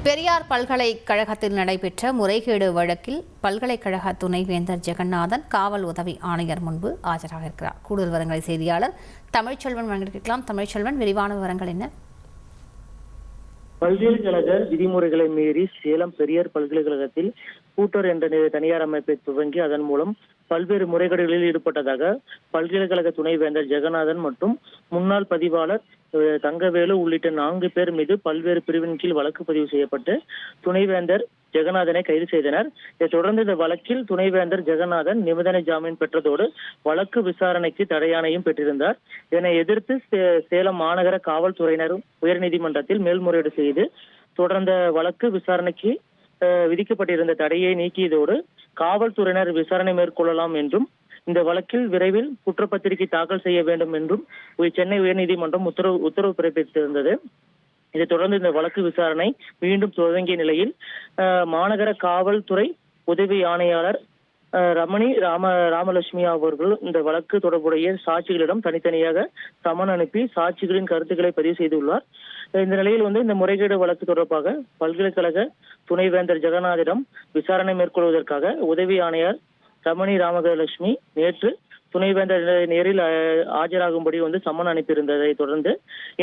பெரியார் பல்கலைக்கழகத்தில் நடைபெற்ற முறைகேடு வழக்கில் பல்கலைக்கழக துணைவேந்தர் ஜெகநாதன் காவல் உதவி ஆணையர் முன்பு ஆஜராக இருக்கிறார். கூடுதல் விவரங்களை செய்தியாளர் தமிழ்ச்செல்வன் வழங்கியிருக்கலாம். தமிழ்ச்செல்வன், விரிவான விவரங்கள் என்ன? பல்கலைக்கழக விதிமுறைகளை மீறி சேலம் பெரியார் பல்கலைக்கழகத்தில் கூட்டர் என்ற தனியார் அமைப்பை துவங்கி அதன் மூலம் பல்வேறு முறைகேடுகளில் ஈடுபட்டதாக பல்கலைக்கழக துணைவேந்தர் ஜெகநாதன் மற்றும் முன்னாள் பதிவாளர் தங்கவேலு உள்ளிட்ட 4 பேர் மீது பல்வேறு பிரிவின் கீழ் வழக்கு பதிவு செய்யப்பட்டு துணைவேந்தர் ஜெகநாதனை கைது செய்தனர். இதைத் தொடர்ந்து இந்த வழக்கில் துணைவேந்தர் ஜெகநாதன் நிபந்தனை ஜாமீன் பெற்றதோடு வழக்கு விசாரணைக்கு தடையாணையும் பெற்றிருந்தார். இதனை எதிர்த்து சேலம் மாநகர காவல்துறையினர் உயர்நீதிமன்றத்தில் மேல்முறையீடு செய்து தொடர்ந்த வழக்கு விசாரணைக்கு விதிக்கப்பட்டிருந்த தடையை நீக்கியதோடு காவல்துறையினர் விசாரணை மேற்கொள்ளலாம் என்றும் இந்த வழக்கில் விரைவில் குற்றப்பத்திரிகை தாக்கல் செய்ய வேண்டும் என்றும் சென்னை உயர்நீதிமன்றம் உத்தரவு பிறப்பித்திருந்தது. இதைத் தொடர்ந்து இந்த வழக்கு விசாரணை மீண்டும் துவங்கிய நிலையில் மாநகர காவல்துறை உதவி ஆணையாளர் ரமணி ராமலட்சுமி அவர்கள் இந்த வழக்கு தொடர்புடைய சாட்சிகளிடம் தனித்தனியாக சமன் அனுப்பி சாட்சிகளின் கருத்துக்களை பதிவு செய்துள்ளார். இந்த நிலையில் இந்த முறைகேடு வழக்கு தொடர்பாக பல்கலைக்கழக துணைவேந்தர் ஜெகநாதிடம் விசாரணை மேற்கொள்வதற்காக உதவி ஆணையர் ரமணி ராமலட்சுமி நேற்று துணைவேந்தர் நேரில் ஆஜராகும்படி சம்மன் அனுப்பியிருந்ததை தொடர்ந்து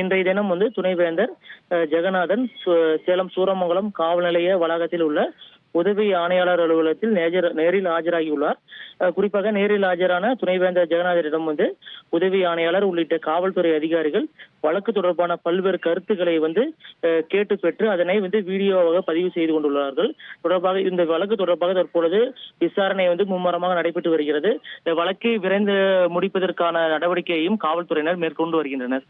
இன்றைய தினம் துணைவேந்தர் ஜெகநாதன் சேலம் சூரமங்கலம் காவல் நிலைய வளாகத்தில் உள்ள உதவி ஆணையாளர் அலுவலகத்தில் நேரில் ஆஜராகியுள்ளார். குறிப்பாக நேரில் ஆஜரான துணைவேந்தர் ஜெகநாதரிடம் உதவி ஆணையாளர் உள்ளிட்ட காவல்துறை அதிகாரிகள் வழக்கு தொடர்பான பல்வேறு கருத்துக்களை கேட்டு பெற்று அதனை வீடியோவாக பதிவு செய்து கொண்டுள்ளார்கள். இந்த வழக்கு தொடர்பாக தற்பொழுது விசாரணை மும்முரமாக நடைபெற்று வருகிறது. இந்த வழக்கை விரைந்து முடிப்பதற்கான நடவடிக்கையையும் காவல்துறையினர் மேற்கொண்டு வருகின்றனர்.